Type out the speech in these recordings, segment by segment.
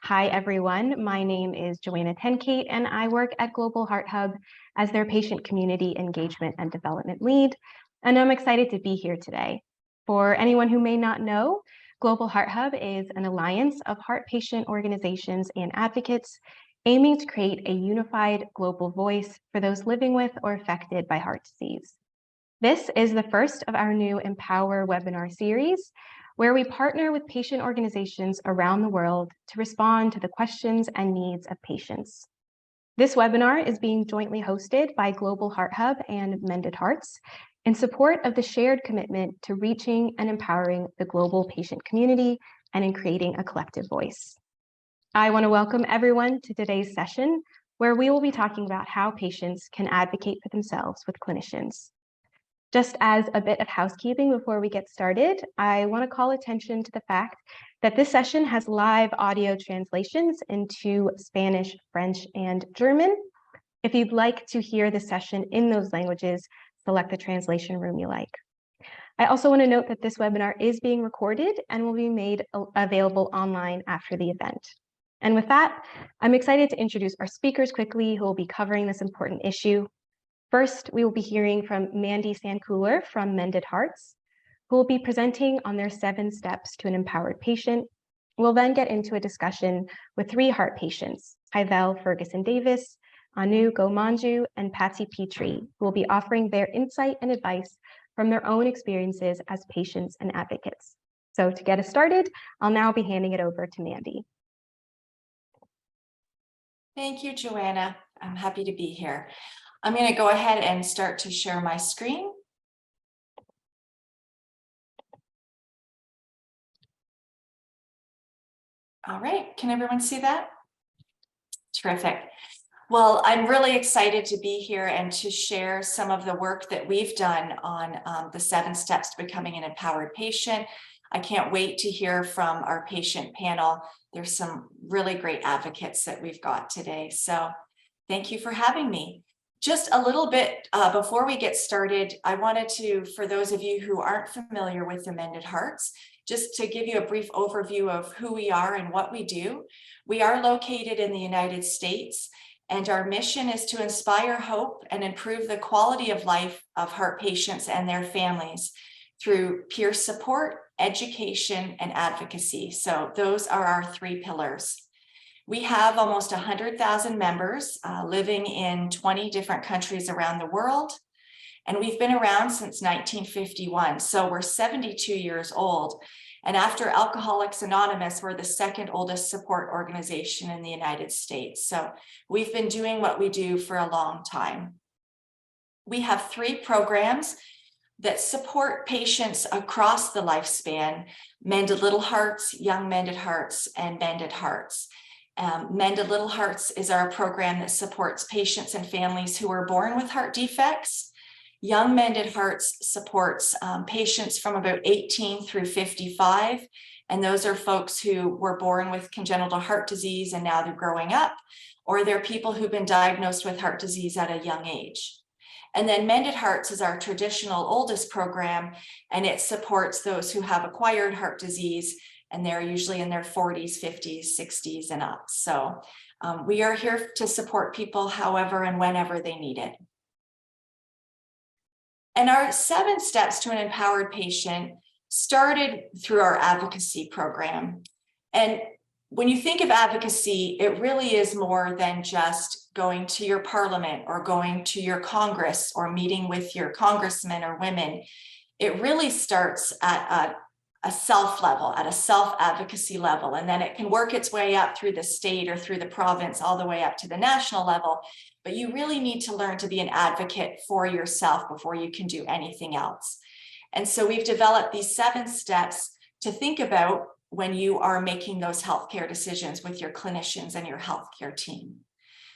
Hi, everyone. My name is Joanna Tenkate, and I work at Global Heart Hub as their patient community engagement and development lead. And I'm excited to be here today. For anyone who may not know, Global Heart Hub is an alliance of heart patient organizations and advocates aiming to create a unified global voice for those living with or affected by heart disease. This is the first of our new Empower webinar series, where we partner with patient organizations around the world to respond to the questions and needs of patients. This webinar is being jointly hosted by Global Heart Hub and Mended Hearts in support of the shared commitment to reaching and empowering the global patient community and in creating a collective voice. I want to welcome everyone to today's session, where we will be talking about how patients can advocate for themselves with clinicians. Just as a bit of housekeeping before we get started, I want to call attention to the fact that this session has live audio translations into Spanish, French, and German. If you'd like to hear the session in those languages, select the translation room you like. I also want to note that this webinar is being recorded and will be made available online after the event. And with that, I'm excited to introduce our speakers quickly who will be covering this important issue. First, we will be hearing from Mandy Sandcooler from Mended Hearts, who will be presenting on their 7 steps to an empowered patient. We'll then get into a discussion with 3 heart patients, Hyvel Ferguson Davis, Anu Gomanju, and Patsy Petrie, who will be offering their insight and advice from their own experiences as patients and advocates. So to get us started, I'll now be handing it over to Mandy. Thank you, Joanna. I'm happy to be here. I'm going to go ahead and start to share my screen. All right, can everyone see that? Terrific. Well, I'm really excited to be here and to share some of the work that we've done on the 7 steps to becoming an empowered patient. I can't wait to hear from our patient panel. There's some really great advocates that we've got today. So thank you for having me. Just a little bit before we get started, I wanted to, for those of you who aren't familiar with the Mended Hearts, just to give you a brief overview of who we are and what we do. We are located in the United States, and our mission is to inspire hope and improve the quality of life of heart patients and their families through peer support, education, and advocacy. So those are our 3 pillars. We have almost 100,000 members living in 20 different countries around the world, and we've been around since 1951, so we're 72 years old. And after Alcoholics Anonymous, we're the 2nd oldest support organization in the United States. So we've been doing what we do for a long time. We have 3 programs that support patients across the lifespan: Mended Little Hearts, Young Mended Hearts, and Mended Hearts. Mended Little Hearts is our program that supports patients and families who are born with heart defects. Young Mended Hearts supports patients from about 18 through 55, and those are folks who were born with congenital heart disease and now they're growing up, or they're people who've been diagnosed with heart disease at a young age. And then Mended Hearts is our traditional oldest program, and it supports those who have acquired heart disease, and they're usually in their 40s, 50s, 60s, and up. So we are here to support people however and whenever they need it. And our 7 steps to an empowered patient started through our advocacy program. And when you think of advocacy, it really is more than just going to your parliament or going to your Congress or meeting with your congressmen or women. It really starts at a self level, at a self-advocacy level, and then it can work its way up through the state or through the province, all the way up to the national level. But you really need to learn to be an advocate for yourself before you can do anything else. And so we've developed these 7 steps to think about when you are making those healthcare decisions with your clinicians and your healthcare team.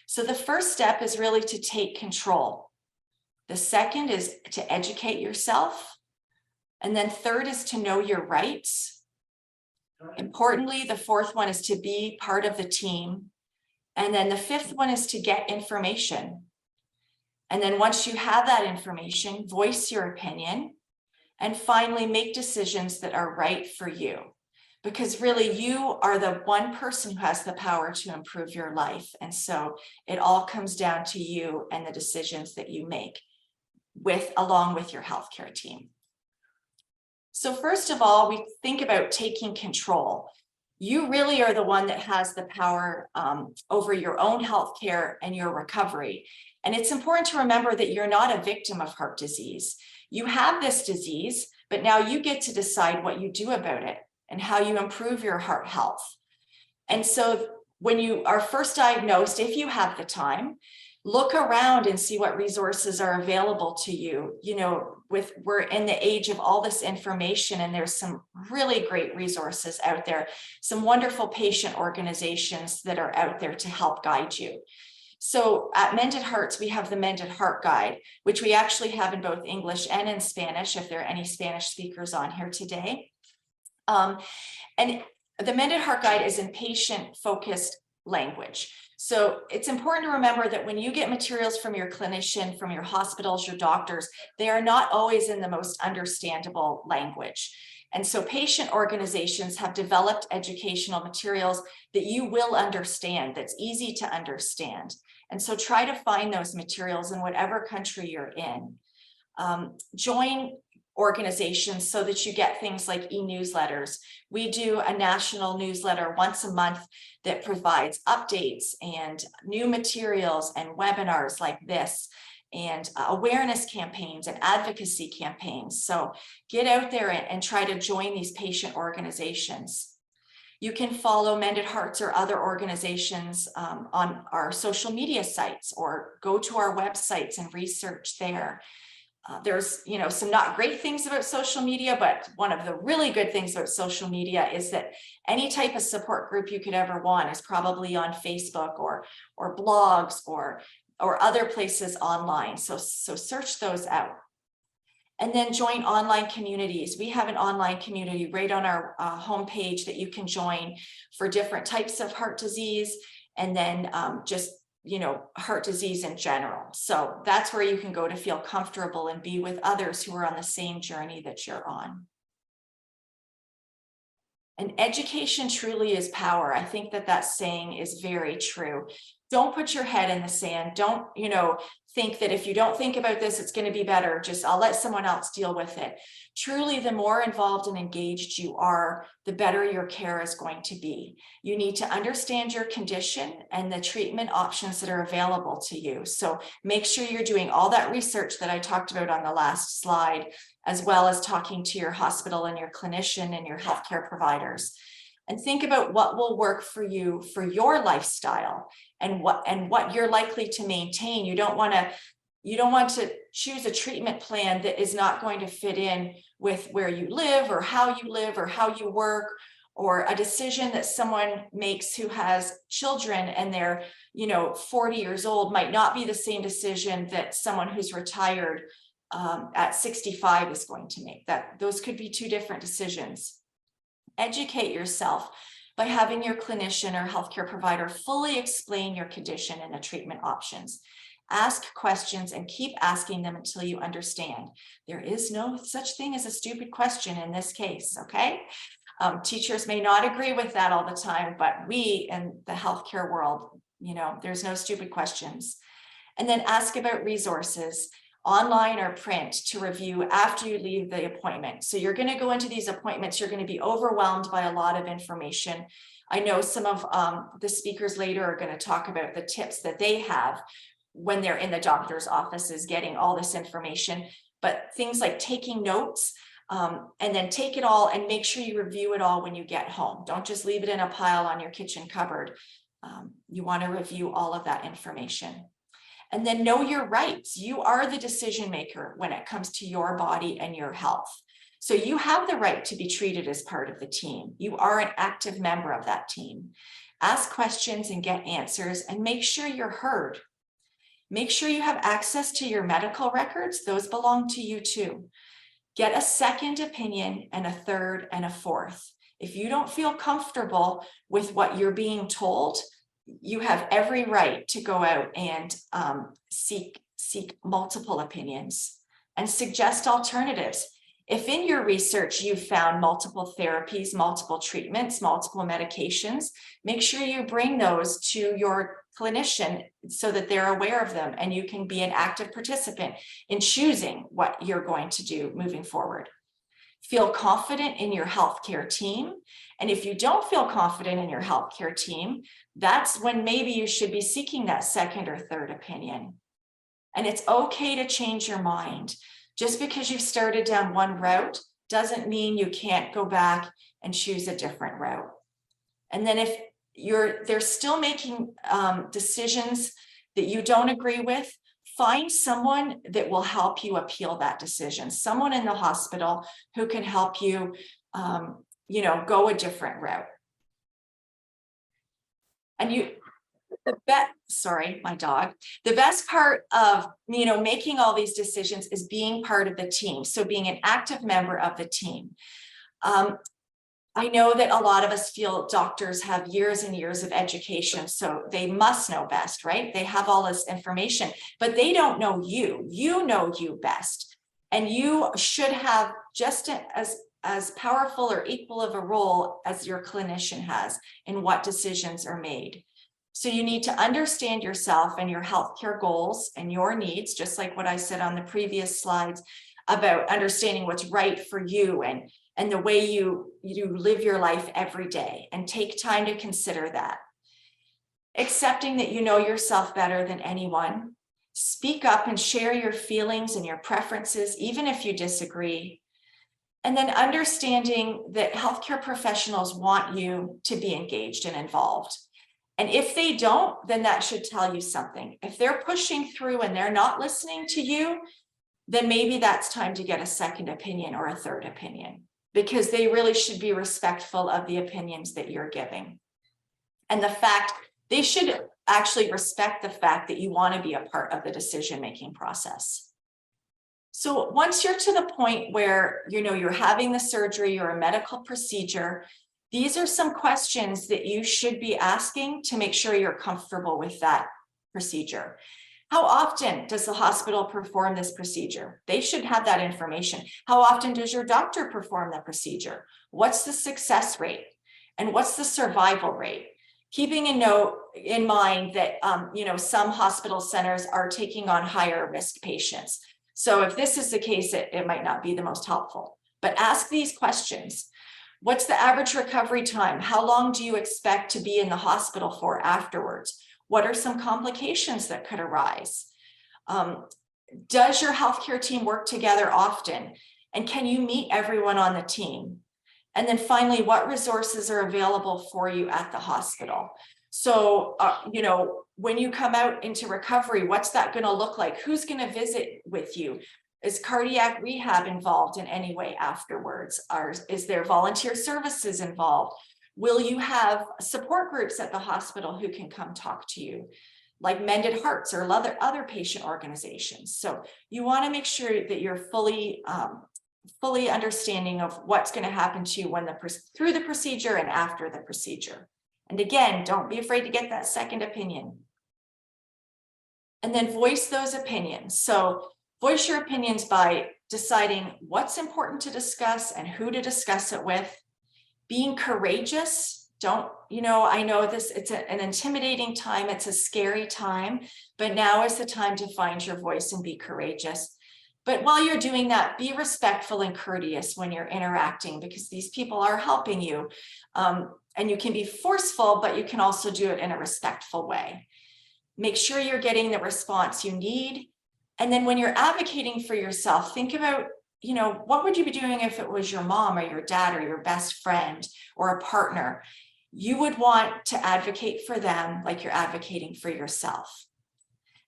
So the first step is really to take control. The second is to educate yourself. And then 3rd is to know your rights. Importantly, the 4th one is to be part of the team. And then the 5th one is to get information. And then once you have that information, voice your opinion. And finally, make decisions that are right for you. because really you are the one person who has the power to improve your life. And so it all comes down to you and the decisions that you make along with your healthcare team. So first of all, we think about taking control. You really are the one that has the power over your own healthcare and your recovery. And it's important to remember that you're not a victim of heart disease. You have this disease, but now you get to decide what you do about it and how you improve your heart health. And so when you are first diagnosed, if you have the time, look around and see what resources are available to you. You know, we're in the age of all this information, and there's some really great resources out there, some wonderful patient organizations that are out there to help guide you. So at Mended Hearts, we have the Mended Heart Guide, which we actually have in both English and in Spanish, if there are any Spanish speakers on here today. And the Mended Heart Guide is in patient-focused language. So it's important to remember that when you get materials from your clinician, from your hospitals, your doctors, they are not always in the most understandable language. And so patient organizations have developed educational materials that you will understand, that's easy to understand. And so try to find those materials in whatever country you're in. Join organizations so that you get things like e-newsletters. We do a national newsletter once a month that provides updates and new materials and webinars like this, and awareness campaigns and advocacy campaigns. So get out there and try to join these patient organizations. You can follow Mended Hearts or other organizations on our social media sites, or go to our websites and research there. There's, you know, some not great things about social media, but one of the really good things about social media is that any type of support group you could ever want is probably on Facebook or blogs or other places online. So search those out. And then join online communities. We have an online community right on our homepage that you can join for different types of heart disease, and then just, you know, heart disease in general. So that's where you can go to feel comfortable and be with others who are on the same journey that you're on. And education truly is power. I think that saying is very true. Don't put your head in the sand. Don't, you know, think that if you don't think about this, it's going to be better. Just, I'll let someone else deal with it. Truly, the more involved and engaged you are, the better your care is going to be. You need to understand your condition and the treatment options that are available to you. So make sure you're doing all that research that I talked about on the last slide, as well as talking to your hospital and your clinician and your healthcare providers. And think about what will work for you for your lifestyle and what you're likely to maintain. You don't want to choose a treatment plan that is not going to fit in with where you live or how you work, or a decision that someone makes who has children and they're, you know, 40 years old might not be the same decision that someone who's retired at 65 is going to make. Those could be two different decisions. Educate yourself by having your clinician or healthcare provider fully explain your condition and the treatment options. Ask questions and keep asking them until you understand. There is no such thing as a stupid question in this case, okay? Teachers may not agree with that all the time, but we in the healthcare world, you know, there's no stupid questions. And then ask about resources, online or print, to review after you leave the appointment. So you're going to go into these appointments, you're going to be overwhelmed by a lot of information. I know some of the speakers later are going to talk about the tips that they have when they're in the doctor's offices getting all this information, but things like taking notes, and then take it all and make sure you review it all when you get home. Don't just leave it in a pile on your kitchen cupboard. You want to review all of that information. And then know your rights. You are the decision maker when it comes to your body and your health. So you have the right to be treated as part of the team. You are an active member of that team. Ask questions and get answers, and make sure you're heard. Make sure you have access to your medical records. Those belong to you too. Get a second opinion and a third and a fourth. If you don't feel comfortable with what you're being told, you have every right to go out and seek multiple opinions and suggest alternatives. If in your research you found multiple therapies, multiple treatments, multiple medications, make sure you bring those to your clinician so that they're aware of them and you can be an active participant in choosing what you're going to do moving forward. Feel confident in your healthcare team. And if you don't feel confident in your healthcare team, that's when maybe you should be seeking that second or third opinion. And it's okay to change your mind. Just because you've started down one route doesn't mean you can't go back and choose a different route. And then if they're still making decisions that you don't agree with, find someone that will help you appeal that decision, someone in the hospital who can help you, go a different route. And sorry, my dog. The best part of, making all these decisions is being part of the team. So being an active member of the team. I know that a lot of us feel doctors have years and years of education, so they must know best, right? They have all this information, but they don't know you. You know you best. And you should have just as powerful or equal of a role as your clinician has in what decisions are made. So you need to understand yourself and your healthcare goals and your needs, just like what I said on the previous slides about understanding what's right for you and the way you live your life every day, and take time to consider that. Accepting that you know yourself better than anyone. Speak up and share your feelings and your preferences, even if you disagree. And then understanding that healthcare professionals want you to be engaged and involved. And if they don't, then that should tell you something. If they're pushing through and they're not listening to you, then maybe that's time to get a second opinion or a third opinion, because they really should be respectful of the opinions that you're giving. And they should actually respect the fact that you want to be a part of the decision-making process. So once you're to the point where, you're having the surgery or a medical procedure, these are some questions that you should be asking to make sure you're comfortable with that procedure. How often does the hospital perform this procedure? They should have that information. How often does your doctor perform the procedure? What's the success rate? And what's the survival rate? Keeping in mind that, some hospital centers are taking on higher risk patients. So if this is the case, it might not be the most helpful. But ask these questions. What's the average recovery time? How long do you expect to be in the hospital for afterwards? What are some complications that could arise? Does your healthcare team work together often? And can you meet everyone on the team? And then finally, what resources are available for you at the hospital? So, when you come out into recovery, what's that going to look like? Who's going to visit with you? Is cardiac rehab involved in any way afterwards? Is there volunteer services involved? Will you have support groups at the hospital who can come talk to you, like Mended Hearts or other patient organizations? So you want to make sure that you're fully understanding of what's going to happen to you through the procedure and after the procedure. And again, don't be afraid to get that second opinion. And then voice those opinions. So voice your opinions by deciding what's important to discuss and who to discuss it with. Being courageous. I know it's an intimidating time. It's a scary time, but now is the time to find your voice and be courageous. But while you're doing that, be respectful and courteous when you're interacting, because these people are helping you. And you can be forceful, but you can also do it in a respectful way. Make sure you're getting the response you need. And then when you're advocating for yourself, think about, what would you be doing if it was your mom or your dad or your best friend or a partner? You would want to advocate for them like you're advocating for yourself.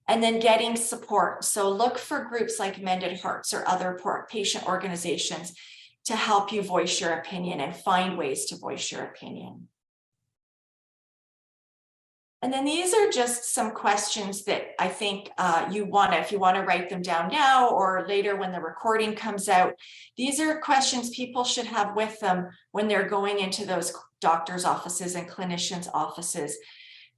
And then getting support. So look for groups like Mended Hearts or other patient organizations to help you voice your opinion and find ways to voice your opinion. And then these are just some questions that I think if you want to write them down now or later when the recording comes out, these are questions people should have with them when they're going into those doctors' offices and clinicians' offices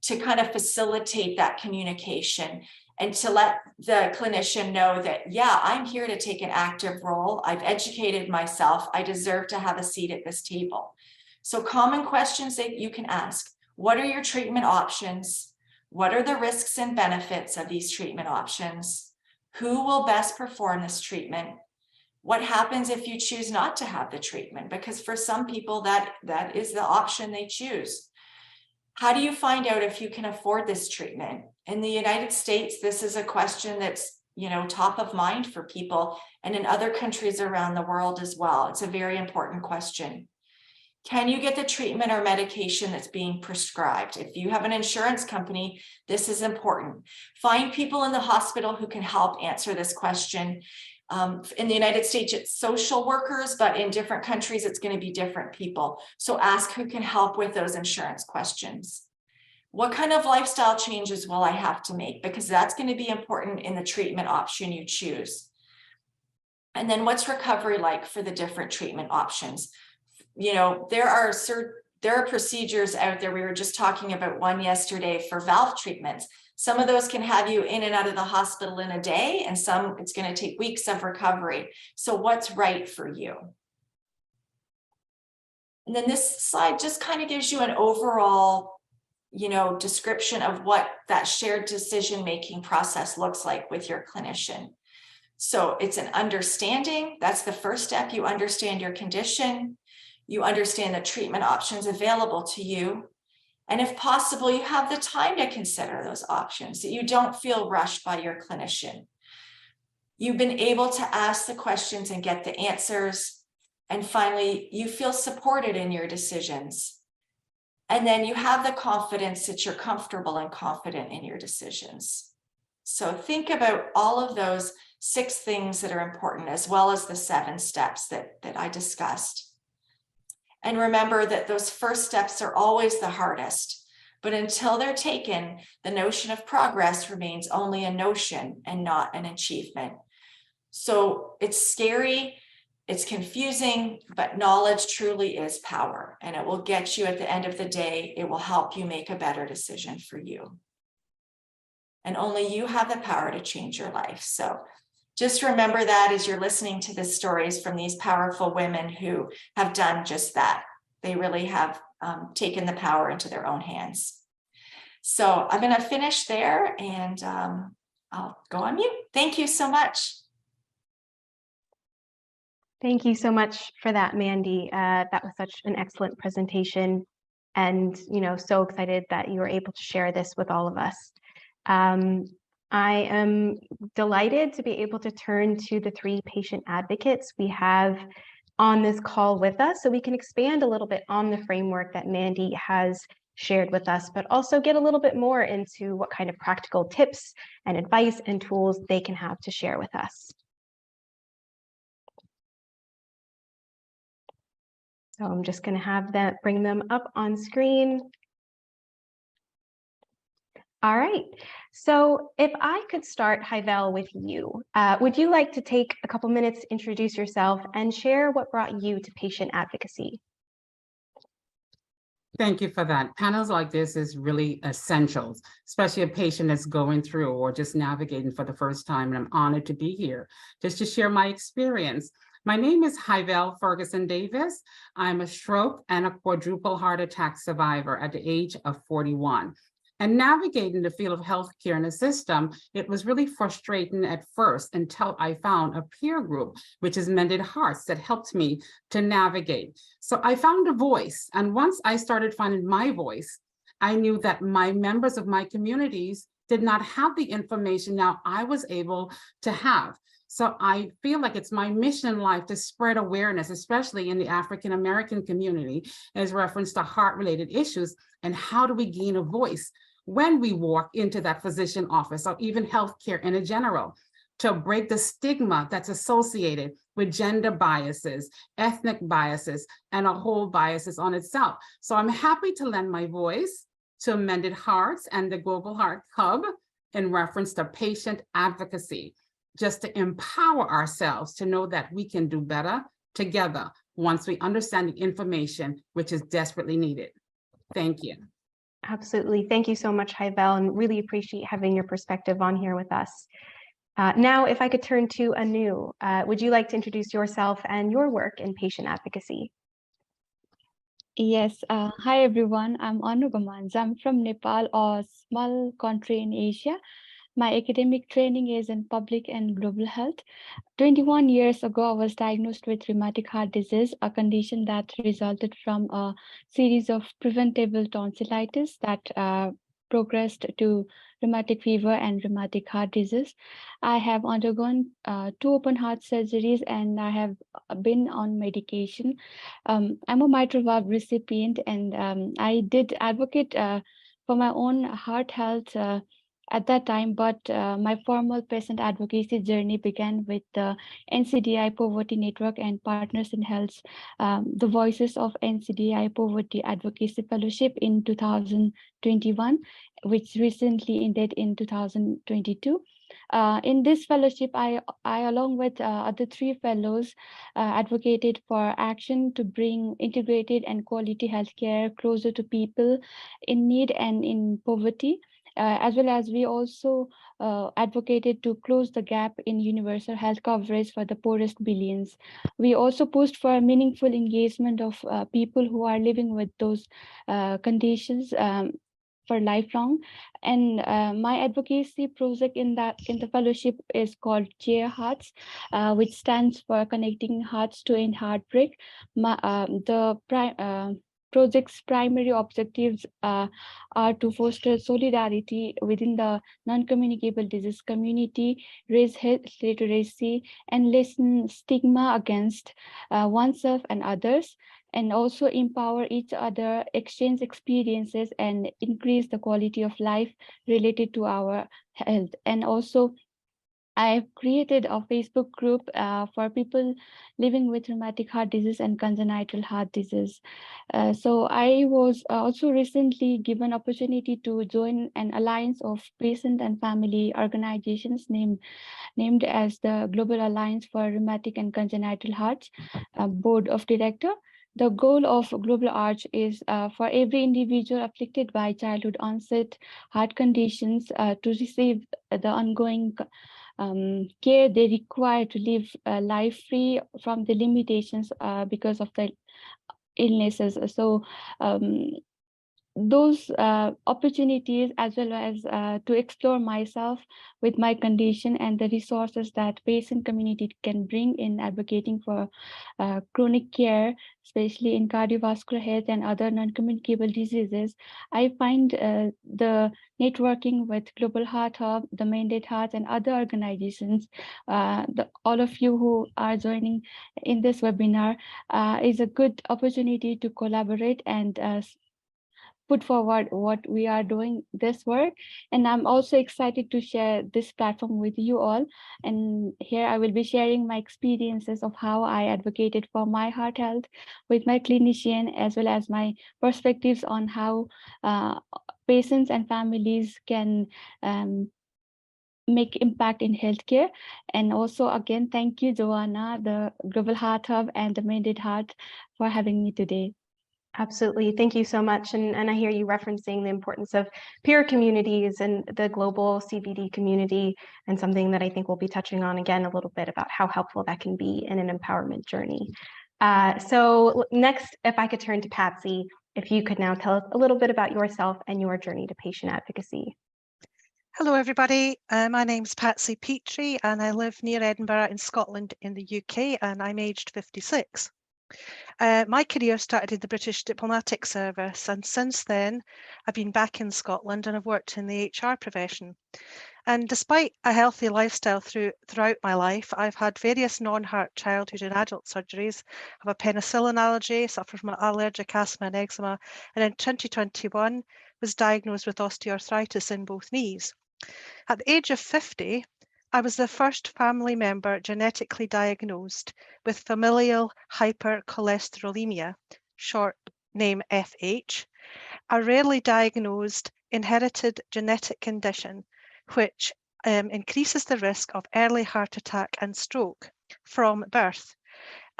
to kind of facilitate that communication and to let the clinician know that, yeah, I'm here to take an active role. I've educated myself. I deserve to have a seat at this table. So common questions that you can ask: what are your treatment options? What are the risks and benefits of these treatment options? Who will best perform this treatment? What happens if you choose not to have the treatment? Because for some people, that is the option they choose. How do you find out if you can afford this treatment? In the United States, this is a question that's, top of mind for people, and in other countries around the world as well. It's a very important question. Can you get the treatment or medication that's being prescribed? If you have an insurance company, this is important. Find people in the hospital who can help answer this question. In the United States, it's social workers, but in different countries, it's going to be different people. So ask who can help with those insurance questions. What kind of lifestyle changes will I have to make? Because that's going to be important in the treatment option you choose. And then what's recovery like for the different treatment options? There are procedures out there. We were just talking about one yesterday for valve treatments. Some of those can have you in and out of the hospital in a day, and some it's going to take weeks of recovery. So what's right for you? And then this slide just kind of gives you an overall, description of what that shared decision-making process looks like with your clinician. So it's an understanding. That's the first step. You understand your condition. You understand the treatment options available to you. And if possible, you have the time to consider those options, that you don't feel rushed by your clinician. You've been able to ask the questions and get the answers. And finally, you feel supported in your decisions. And then you have the confidence that you're comfortable and confident in your decisions. So think about all of those 6 things that are important, as well as the 7 steps that I discussed. And remember that those first steps are always the hardest, but until they're taken, the notion of progress remains only a notion and not an achievement. So it's scary, it's confusing, but knowledge truly is power, and it will get you at the end of the day. It will help you make a better decision for you. And only you have the power to change your life. So just remember that as you're listening to the stories from these powerful women who have done just that. They really have taken the power into their own hands. So I'm going to finish there, and I'll go on mute. Thank you so much. Thank you so much for that, Mandy. That was such an excellent presentation, and so excited that you were able to share this with all of us. I am delighted to be able to turn to the 3 patient advocates we have on this call with us, so we can expand a little bit on the framework that Mandy has shared with us, but also get a little bit more into what kind of practical tips and advice and tools they can have to share with us. So I'm just going to bring them up on screen. All right, so if I could start, Hyvel, with you, would you like to take a couple minutes to introduce yourself and share what brought you to patient advocacy? Thank you for that. Panels like this is really essential, especially a patient that's going through or just navigating for the first time, and I'm honored to be here just to share my experience. My name is Hyvel Ferguson Davis. I'm a stroke and a quadruple heart attack survivor at the age of 41. And navigating the field of healthcare in the system, it was really frustrating at first until I found a peer group, which is Mended Hearts, that helped me to navigate. So I found a voice. And once I started finding my voice, I knew that my members of my communities did not have the information now I was able to have. So I feel like it's my mission in life to spread awareness, especially in the African-American community, as reference to heart-related issues, and how do we gain a voice when we walk into that physician office or even healthcare in general, to break the stigma that's associated with gender biases, ethnic biases, and a whole biases on itself. So I'm happy to lend my voice to Mended Hearts and the Global Heart Hub in reference to patient advocacy, just to empower ourselves to know that we can do better together once we understand the information which is desperately needed. Thank you. Absolutely. Thank you so much, Hyvel, and really appreciate having your perspective on here with us. Now, if I could turn to Anu, would you like to introduce yourself and your work in patient advocacy? Yes, hi everyone. I'm Anu Gamanza. I'm from Nepal, a small country in Asia. My academic training is in public and global health. 21 years ago, I was diagnosed with rheumatic heart disease, a condition that resulted from a series of preventable tonsillitis that progressed to rheumatic fever and rheumatic heart disease. I have undergone 2 open heart surgeries and I have been on medication. I'm a mitral valve recipient and I did advocate for my own heart health at that time, but my formal patient advocacy journey began with the NCDI Poverty Network and Partners in Health, the Voices of NCDI Poverty Advocacy Fellowship in 2021, which recently ended in 2022. In this fellowship, I along with other 3 fellows, advocated for action to bring integrated and quality healthcare closer to people in need and in poverty. As well as we also advocated to close the gap in universal health coverage for the poorest billions. We also pushed for meaningful engagement of people who are living with those conditions for lifelong. And my advocacy project in the fellowship is called Cheer Hearts, which stands for Connecting Hearts to End Heartbreak. The project's primary objectives are to foster solidarity within the non-communicable disease community, raise health literacy, and lessen stigma against oneself and others, and also empower each other, exchange experiences, and increase the quality of life related to our health. And also, I've created a Facebook group for people living with rheumatic heart disease and congenital heart disease. So I was also recently given opportunity to join an alliance of patient and family organizations named as the Global Alliance for Rheumatic and Congenital Hearts Board of Director. The goal of Global Arch is for every individual afflicted by childhood onset heart conditions to receive the ongoing care they require to live a life free from the limitations because of the illnesses. So those opportunities, as well as to explore myself with my condition and the resources that patient community can bring in advocating for chronic care, especially in cardiovascular health and other non-communicable diseases. I find the networking with Global Heart Hub, the Mended Hearts, and other organizations, all of you who are joining in this webinar, is a good opportunity to collaborate and put forward what we are doing this work. And I'm also excited to share this platform with you all. And here I will be sharing my experiences of how I advocated for my heart health with my clinician, as well as my perspectives on how patients and families can make impact in healthcare. And also, again, thank you, Joanna, the Global Heart Hub, and the Mended Heart for having me today. Absolutely. Thank you so much. And I hear you referencing the importance of peer communities and the global CVD community, and something that I think we'll be touching on again a little bit about how helpful that can be in an empowerment journey. So next, if I could turn to Patsy, if you could now tell us a little bit about yourself and your journey to patient advocacy. Hello, everybody. My name's Patsy Petrie, and I live near Edinburgh in Scotland in the UK, and I'm aged 56. My career started in the British Diplomatic Service, and since then I've been back in Scotland and I've worked in the HR profession. And despite a healthy lifestyle throughout my life, I've had various non-heart childhood and adult surgeries. I have a penicillin allergy, suffer from allergic asthma and eczema, and in 2021 was diagnosed with osteoarthritis in both knees. At the age of 50, I was the first family member genetically diagnosed with familial hypercholesterolemia, short name FH, a rarely diagnosed inherited genetic condition which increases the risk of early heart attack and stroke from birth.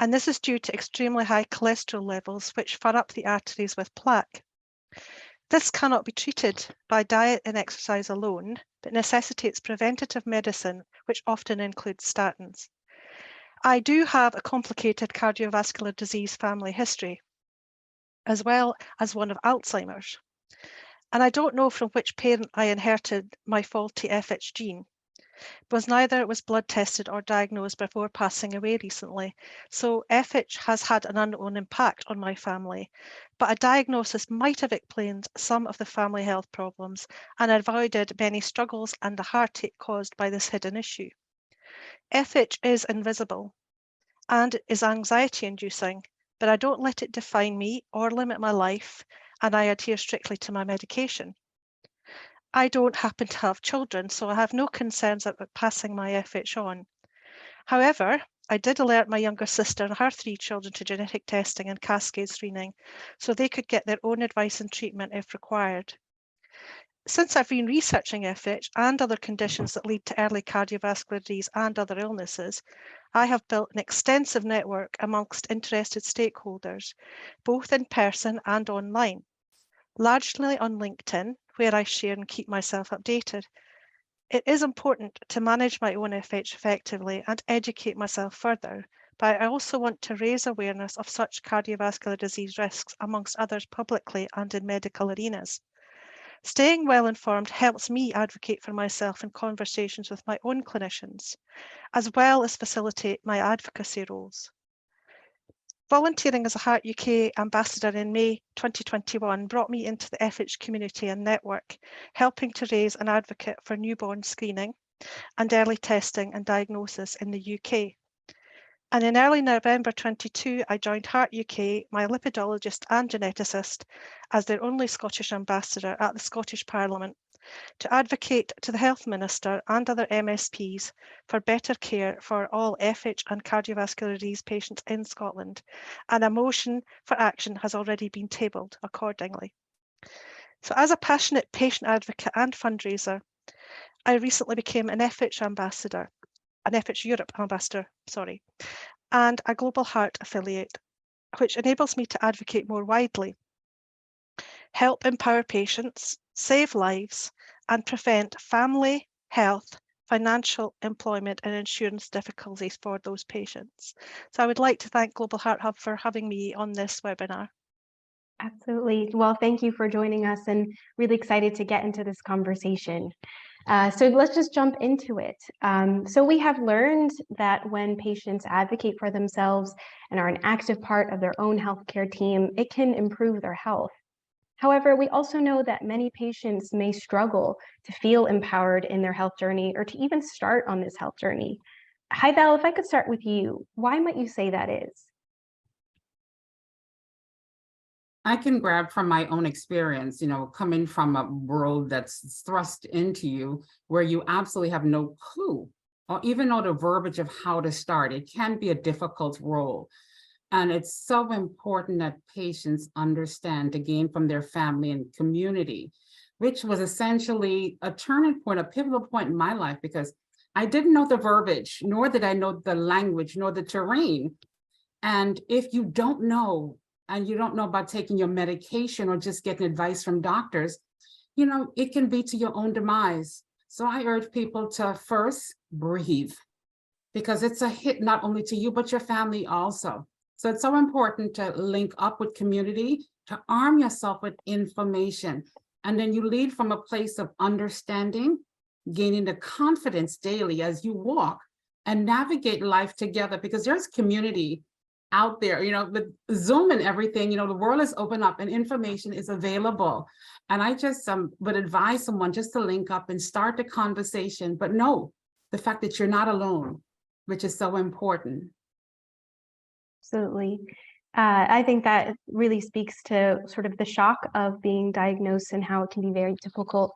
And this is due to extremely high cholesterol levels which fill up the arteries with plaque. This cannot be treated by diet and exercise alone, but necessitates preventative medicine, which often includes statins. I do have a complicated cardiovascular disease family history, as well as one of Alzheimer's. And I don't know from which parent I inherited my faulty FH gene, because neither was blood tested or diagnosed before passing away recently. So FH has had an unknown impact on my family, but a diagnosis might have explained some of the family health problems and avoided many struggles and the heartache caused by this hidden issue. FH is invisible and is anxiety inducing, but I don't let it define me or limit my life, and I adhere strictly to my medication. I don't happen to have children, so I have no concerns about passing my FH on. However, I did alert my younger sister and her 3 children to genetic testing and cascade screening, so they could get their own advice and treatment if required. Since I've been researching FH and other conditions that lead to early cardiovascular disease and other illnesses, I have built an extensive network amongst interested stakeholders, both in person and online, largely on LinkedIn, where I share and keep myself updated. It is important to manage my own FH effectively and educate myself further, but I also want to raise awareness of such cardiovascular disease risks amongst others publicly and in medical arenas. Staying well informed helps me advocate for myself in conversations with my own clinicians, as well as facilitate my advocacy roles. Volunteering as a Heart UK ambassador in May 2021 brought me into the FH community and network, helping to raise an advocate for newborn screening and early testing and diagnosis in the UK. And in early November 22, I joined Heart UK, my lipidologist and geneticist, as their only Scottish ambassador at the Scottish Parliament, to advocate to the Health Minister and other MSPs for better care for all FH and cardiovascular disease patients in Scotland, and a motion for action has already been tabled accordingly. So as a passionate patient advocate and fundraiser, I recently became an FH ambassador, an FH Europe ambassador, and a Global Heart affiliate, which enables me to advocate more widely, help empower patients, save lives, and prevent family, health, financial, employment, and insurance difficulties for those patients. So I would like to thank Global Heart Hub for having me on this webinar. Absolutely. Well, thank you for joining us, and really excited to get into this conversation. So let's just jump into it. So we have learned that when patients advocate for themselves and are an active part of their own healthcare team, it can improve their health. However, we also know that many patients may struggle to feel empowered in their health journey or to even start on this health journey. Hi, Val, if I could start with you, why might you say that is? I can grab from my own experience, coming from a world that's thrust into you where you absolutely have no clue or even know the verbiage of how to start. It can be a difficult role. And it's so important that patients understand to gain from their family and community, which was essentially a turning point, a pivotal point in my life, because I didn't know the verbiage, nor did I know the language, nor the terrain. And if you don't know, and you don't know about taking your medication or just getting advice from doctors, it can be to your own demise. So I urge people to first breathe, because it's a hit not only to you, but your family also. So it's so important to link up with community, to arm yourself with information. And then you lead from a place of understanding, gaining the confidence daily as you walk and navigate life together, because there's community out there, with Zoom and everything, the world is open up and information is available. And I just would advise someone just to link up and start the conversation, but know the fact that you're not alone, which is so important. Absolutely. I think that really speaks to sort of the shock of being diagnosed and how it can be very difficult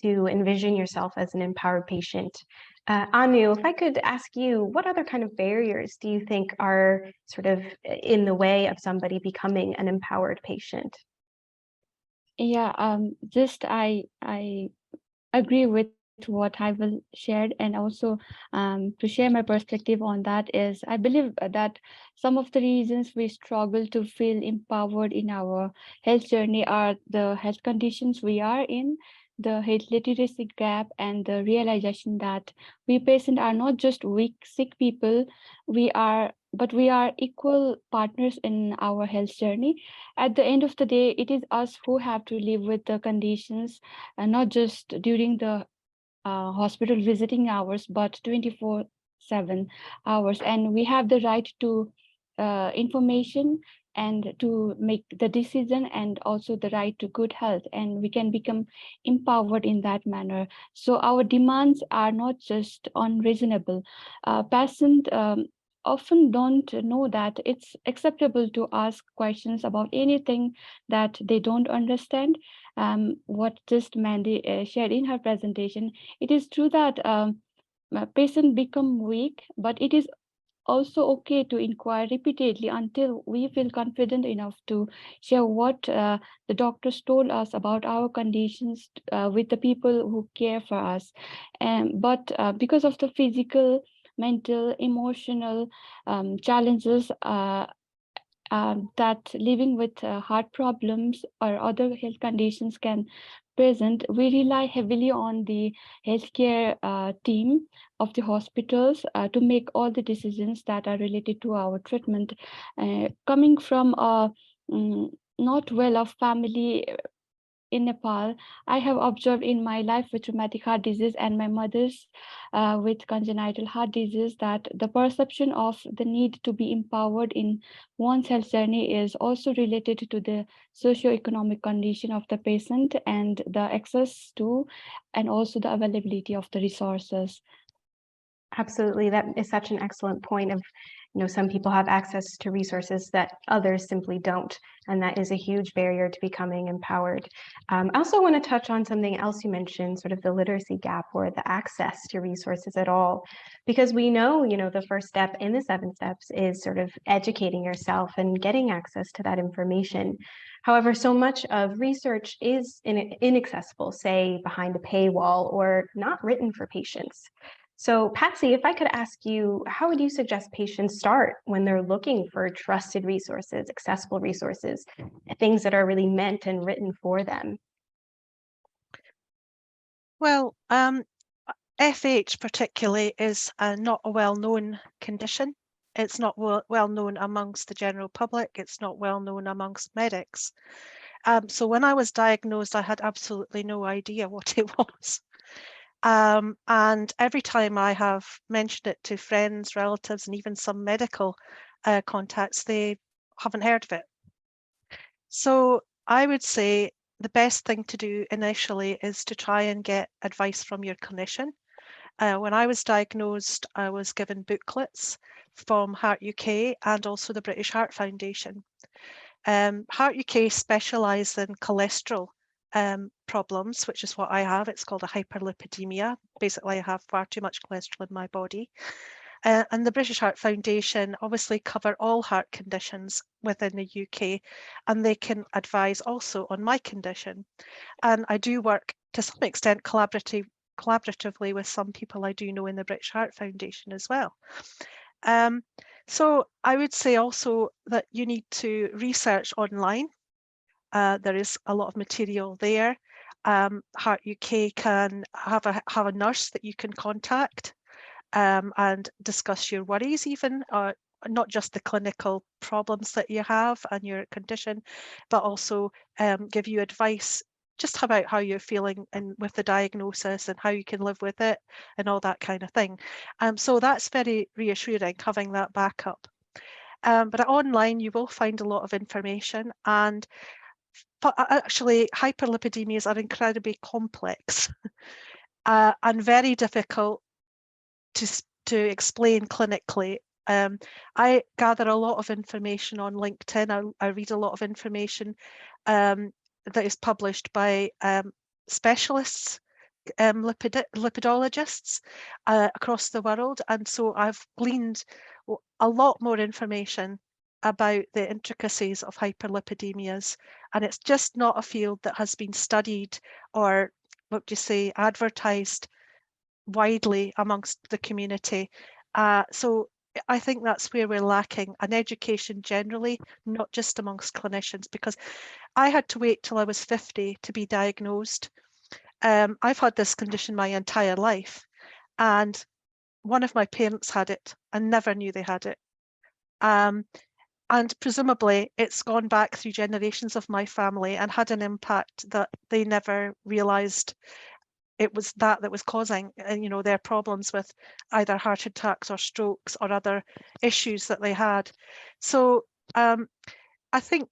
to envision yourself as an empowered patient. Anu, if I could ask you, what other kind of barriers do you think are sort of in the way of somebody becoming an empowered patient? Yeah, I agree with what I will share, and also to share my perspective on that is I believe that some of the reasons we struggle to feel empowered in our health journey are the health conditions we are in, the health literacy gap, and the realization that we patients are not just weak, sick people, but we are equal partners in our health journey. At the end of the day, it is us who have to live with the conditions, and not just during the hospital visiting hours, but 24/7 hours. And we have the right to information and to make the decision, and also the right to good health, and we can become empowered in that manner. So our demands are not just unreasonable. Patients often don't know that it's acceptable to ask questions about anything that they don't understand. What just Mandy shared in her presentation, it is true that patients become weak, but it is also okay to inquire repeatedly until we feel confident enough to share what the doctors told us about our conditions with the people who care for us. But because of the physical, mental, emotional challenges that living with heart problems or other health conditions can present, we rely heavily on the healthcare team of the hospitals to make all the decisions that are related to our treatment. Coming from a not well-off family in Nepal, I have observed in my life with rheumatic heart disease and my mother's with congenital heart disease that the perception of the need to be empowered in one's health journey is also related to the socioeconomic condition of the patient and the access to and also the availability of the resources. Absolutely, that is such an excellent point of, some people have access to resources that others simply don't, and that is a huge barrier to becoming empowered. I also want to touch on something else you mentioned, sort of the literacy gap or the access to resources at all, because we know, the first step in the 7 steps is sort of educating yourself and getting access to that information. However, so much of research is inaccessible, say behind a paywall or not written for patients. So Patsy, if I could ask you, how would you suggest patients start when they're looking for trusted resources, accessible resources, things that are really meant and written for them? Well, FH particularly is not a well-known condition. It's not well known amongst the general public. It's not well known amongst medics. So when I was diagnosed, I had absolutely no idea what it was. And every time I have mentioned it to friends, relatives, and even some medical contacts, they haven't heard of it. So I would say the best thing to do initially is to try and get advice from your clinician. When I was diagnosed, I was given booklets from Heart UK and also the British Heart Foundation. Heart UK specialise in cholesterol problems, which is what I have. It's called a hyperlipidemia. Basically, I have far too much cholesterol in my body. And the British Heart Foundation obviously cover all heart conditions within the UK, and they can advise also on my condition. And I do work to some extent collaboratively with some people I do know in the British Heart Foundation as well. So I would say also that you need to research online. There is a lot of material there. Heart UK can have a nurse that you can contact and discuss your worries, even not just the clinical problems that you have and your condition, but also give you advice just about how you're feeling and with the diagnosis and how you can live with it and all that kind of thing. So that's very reassuring, having that backup. But online, you will find a lot of information, and actually hyperlipidemias are incredibly complex and very difficult to explain clinically. I gather a lot of information on LinkedIn. I read a lot of information that is published by specialists, lipidologists across the world. And so I've gleaned a lot more information about the intricacies of hyperlipidemias. And it's just not a field that has been studied or, what do you say, advertised widely amongst the community. So I think that's where we're lacking, an education generally, not just amongst clinicians, because I had to wait till I was 50 to be diagnosed. I've had this condition my entire life, and one of my parents had it and never knew they had it. And presumably it's gone back through generations of my family and had an impact that they never realized it was that was causing, their problems with either heart attacks or strokes or other issues that they had. So I think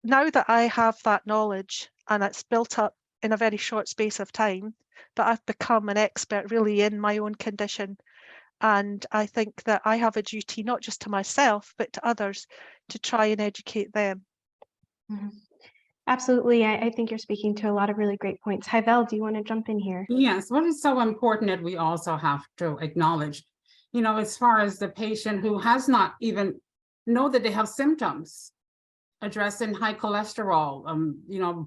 now that I have that knowledge and it's built up in a very short space of time, that I've become an expert really in my own condition. And I think that I have a duty, not just to myself, but to others, to try and educate them. Mhm. Absolutely. I think you're speaking to a lot of really great points. Hyvel, do you want to jump in here? Yes, what is so important that we also have to acknowledge, as far as the patient who has not even know that they have symptoms, addressing high cholesterol,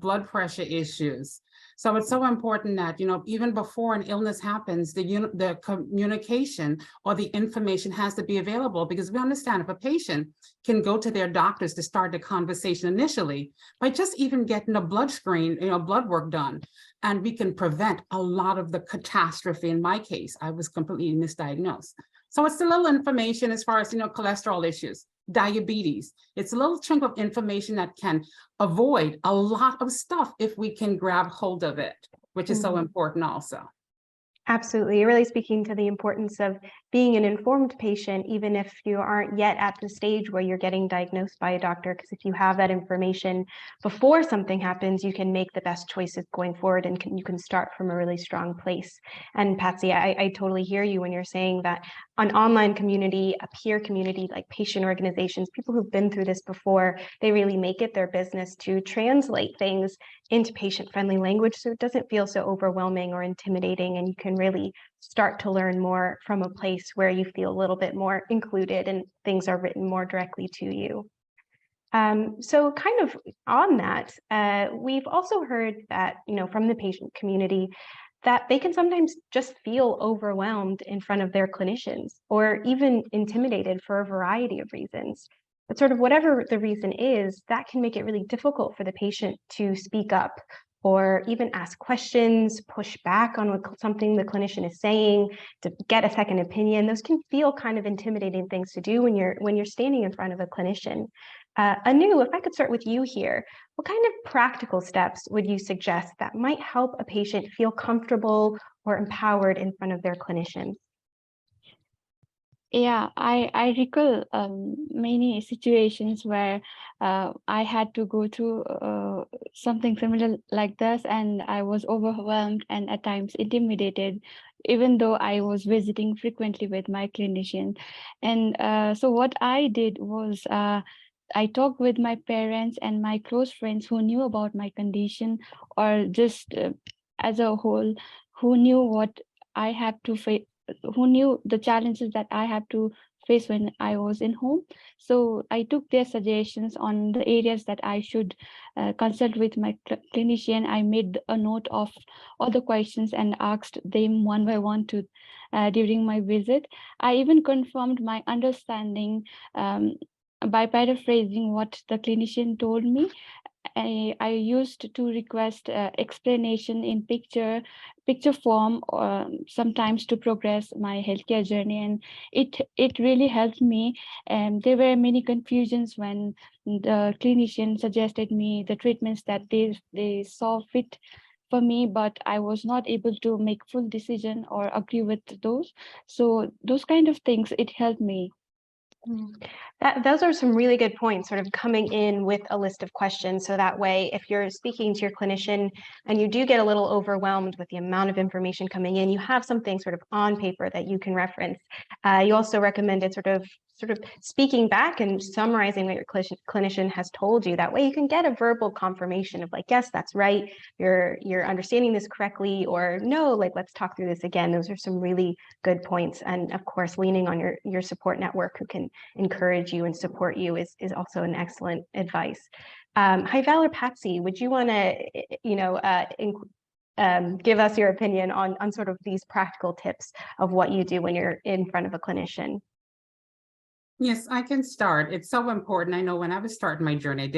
blood pressure issues. So it's so important that, even before an illness happens, the communication or the information has to be available, because we understand if a patient can go to their doctors to start the conversation initially by just even getting a blood screen, blood work done, and we can prevent a lot of the catastrophe. In my case, I was completely misdiagnosed. So it's a little information as far as, cholesterol issues, diabetes. It's a little chunk of information that can avoid a lot of stuff if we can grab hold of it, which is so important also. Absolutely. You're really speaking to the importance of being an informed patient, even if you aren't yet at the stage where you're getting diagnosed by a doctor, because if you have that information before something happens, you can make the best choices going forward, and you can start from a really strong place. And Patsy, I totally hear you when you're saying that an online community, a peer community, like patient organizations, people who've been through this before, they really make it their business to translate things into patient-friendly language so it doesn't feel so overwhelming or intimidating, and you can really start to learn more from a place where you feel a little bit more included and things are written more directly to you. So kind of on that, we've also heard that, from the patient community, that they can sometimes just feel overwhelmed in front of their clinicians or even intimidated for a variety of reasons. But sort of whatever the reason is, that can make it really difficult for the patient to speak up or even ask questions, push back on something the clinician is saying, to get a second opinion. Those can feel kind of intimidating things to do when you're standing in front of a clinician. Anu, if I could start with you here, what kind of practical steps would you suggest that might help a patient feel comfortable or empowered in front of their clinicians? Yeah, I recall many situations where I had to go through something similar like this, and I was overwhelmed and at times intimidated, even though I was visiting frequently with my clinician. And so what I did was I talked with my parents and my close friends who knew about my condition, or just as a whole, who knew what I had to face, who knew the challenges that I had to face when I was in home. So I took their suggestions on the areas that I should consult with my clinician. I made a note of all the questions and asked them one by one during my visit. I even confirmed my understanding by paraphrasing what the clinician told me. I used to request explanation in picture form, sometimes to progress my healthcare journey, and it really helped me. There were many confusions when the clinician suggested me the treatments that they saw fit for me, but I was not able to make full decision or agree with those. So those kind of things, it helped me. Those are some really good points, sort of coming in with a list of questions. So that way, if you're speaking to your clinician and you do get a little overwhelmed with the amount of information coming in, you have something sort of on paper that you can reference. You also recommended sort of speaking back and summarizing what your clinician has told you. That way you can get a verbal confirmation of like, yes, that's right, you're understanding this correctly, or no, like, let's talk through this again. Those are some really good points. And of course, leaning on your support network who can encourage you and support you is also an excellent advice. Hyvel or Patsy, would you want to, give us your opinion on sort of these practical tips of what you do when you're in front of a clinician. Yes, I can start. It's so important. I know when I was starting my journey,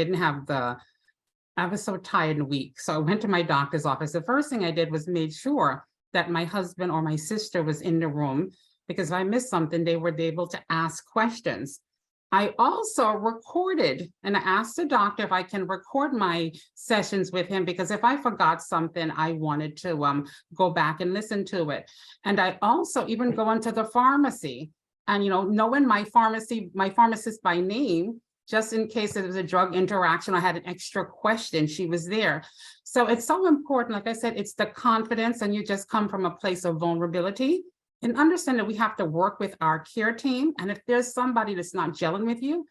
I was so tired and weak. So I went to my doctor's office. The first thing I did was made sure that my husband or my sister was in the room, because if I missed something, they were able to ask questions. I also recorded, and I asked the doctor if I can record my sessions with him, because if I forgot something, I wanted to go back and listen to it. And I also even go into the pharmacy and, knowing my pharmacist by name, just in case there was a drug interaction, I had an extra question, she was there. So it's so important. Like I said, it's the confidence, and you just come from a place of vulnerability. And understand that we have to work with our care team. And if there's somebody that's not gelling with you,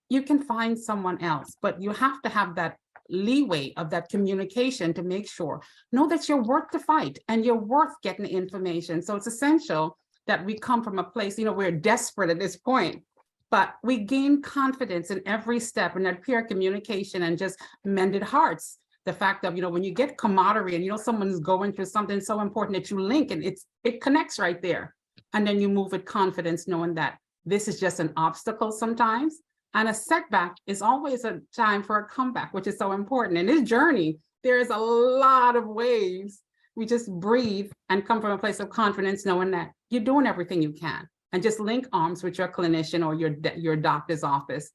you can find someone else. But you have to have that leeway of that communication to make sure, know that you're worth the fight and you're worth getting the information. So it's essential that we come from a place, we're desperate at this point, but we gain confidence in every step, in that peer communication and just mended hearts. The fact of, when you get camaraderie and someone's going through something so important that you link and it connects right there. And then you move with confidence, knowing that this is just an obstacle sometimes. And a setback is always a time for a comeback, which is so important. In this journey, there is a lot of waves. We just breathe and come from a place of confidence, knowing that you're doing everything you can. And just link arms with your clinician or your doctor's office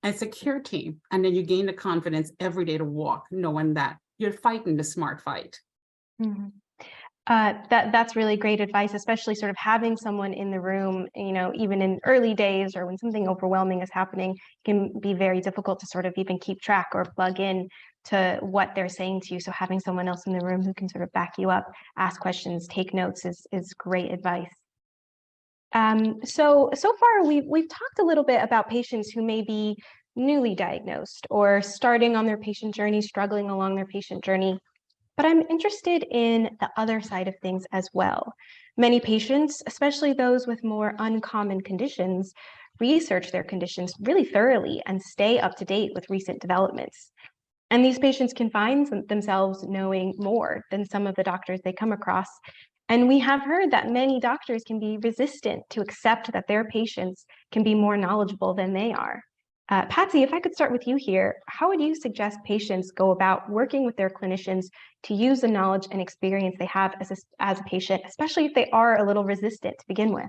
and secure team. And then you gain the confidence every day to walk, knowing that you're fighting the smart fight. Mm-hmm. That's really great advice, especially sort of having someone in the room, even in early days or when something overwhelming is happening, can be very difficult to sort of even keep track or plug in to what they're saying to you. So having someone else in the room who can sort of back you up, ask questions, take notes is great advice. So far we've talked a little bit about patients who may be newly diagnosed or starting on their patient journey, struggling along their patient journey, but I'm interested in the other side of things as well. Many patients, especially those with more uncommon conditions, research their conditions really thoroughly and stay up to date with recent developments. And these patients can find themselves knowing more than some of the doctors they come across. And we have heard that many doctors can be resistant to accept that their patients can be more knowledgeable than they are. Patsy, if I could start with you here, how would you suggest patients go about working with their clinicians to use the knowledge and experience they have as a patient, especially if they are a little resistant to begin with?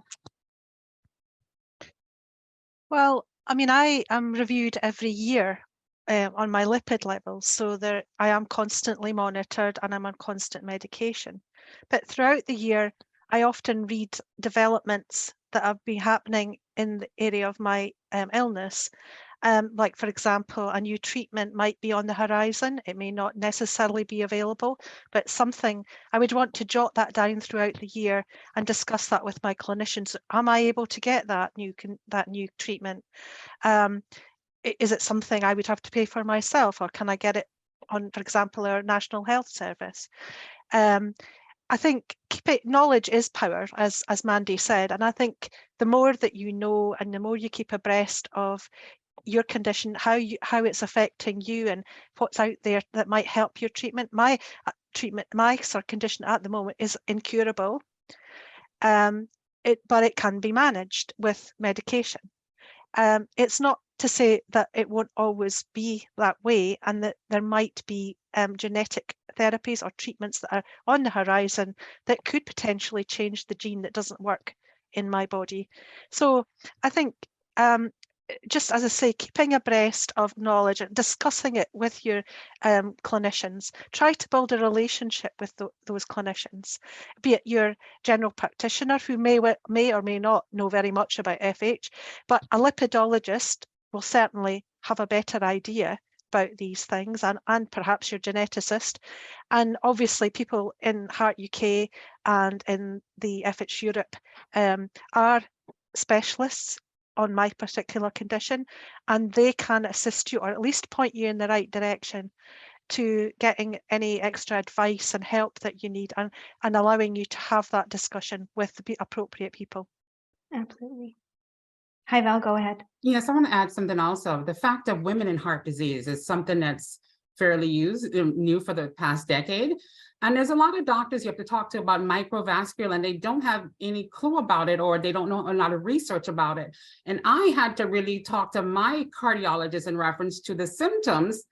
Well, I am reviewed every year on my lipid levels, so I am constantly monitored and I'm on constant medication. But throughout the year, I often read developments that have been happening in the area of my illness. Like, for example, a new treatment might be on the horizon. It may not necessarily be available, but something I would want to jot that down throughout the year and discuss that with my clinicians. Am I able to get that new treatment? Is it something I would have to pay for myself, or can I get it on, for example, our National Health Service? I think knowledge is power, as Mandy said, and I think the more that you know and the more you keep abreast of your condition, how it's affecting you and what's out there that might help your treatment. My condition at the moment is incurable, but it can be managed with medication. It's not to say that it won't always be that way, and that there might be genetic therapies or treatments that are on the horizon that could potentially change the gene that doesn't work in my body. So I think just as I say, keeping abreast of knowledge and discussing it with your clinicians. Try to build a relationship with those clinicians, be it your general practitioner who may or may not know very much about FH, but a lipidologist will certainly have a better idea about these things, and perhaps your geneticist. And obviously people in Heart UK and in the FH Europe are specialists on my particular condition, and they can assist you, or at least point you in the right direction to getting any extra advice and help that you need, and allowing you to have that discussion with the appropriate people. Absolutely. Hi, Val, go ahead. Yes, I want to add something also. The fact of women in heart disease is something that's fairly new for the past decade. And there's a lot of doctors you have to talk to about microvascular, and they don't have any clue about it, or they don't know a lot of research about it. And I had to really talk to my cardiologist in reference to the symptoms